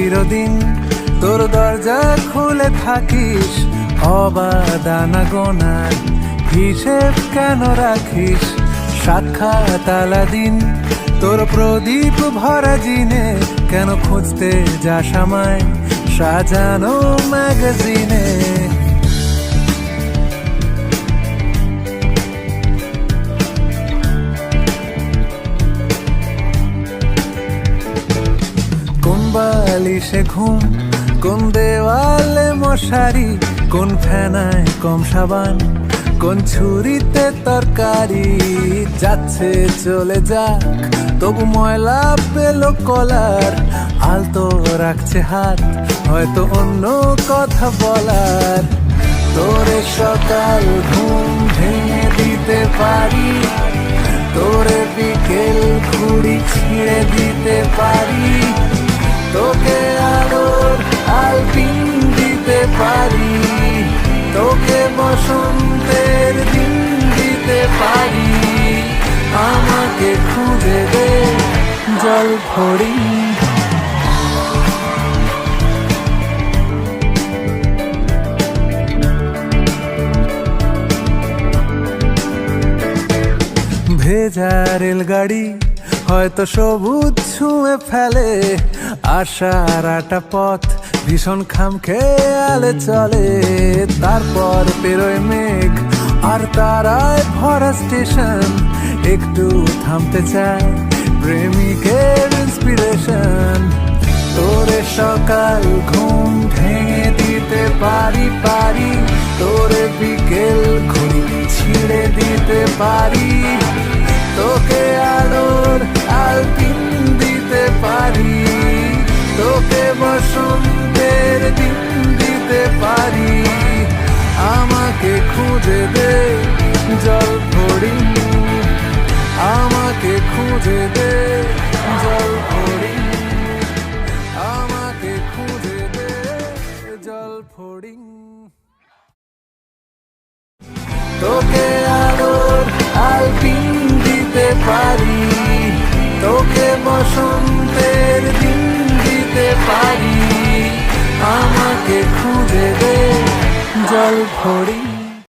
চিরদিন তোর দরজা খুলে থাকিস অবাদানা গোনার হিসেব কেন রাখিস সাক্ষাৎ আলাদিন তোর প্রদীপ ভরা জিনে কেন খুঁজতে যাস আমায় সাজানো ম্যাগাজিনে কোন বালিশে ঘুম কোন দেওয়ালে মশারি কোন ফেনায় কম সাবান কোন ছুরিতে তরকারি যাচ্ছে চলে যাক তবু ময়লা পেল কলার আলতো রাখছে হাত হয়তো অন্য কথা বলার তোরে সকাল ঘুম ভেঙে দিতে পারি তোরে বিকেল ঘুড়ি ছিঁড়ে দিতে পারি তোকে আলোর আলপিন দিতে পারি তোকে বসন্তের দিন দিতে পারি আমাকে খুঁজে দে জল ফড়ি ভেজা রেলগাড়ি হয়তো সবুজ ছুঁয়ে ফেলে আশার একটা পথ ভীষণ খামখেয়ালে চলে তারপর পেরোয় মেঘ আর তারায় ভরা স্টেশন একটু থামতে চায় প্রেমিকের ইন্সপিরেশন তোরে সকাল ঘুম ভেঙে দিতে পারি তোরে বিকেল ঘুড়ি ছিঁড়ে দিতে পারি তোকে আলোর আলপিন দিতে পারি তোকে বসন্তের দিন দিতে পারি আমাকে খুঁজে দে জল ফড়ি আমাকে খুঁজে দে জল ফড়ি আমাকে খুঁজে দে জল ফড়ি তোকে আলোর আলপিন দিতে পারি তোকে বসন্তের দিন দিতে পারি আমাকে খুঁজে দে জল ফড়ি।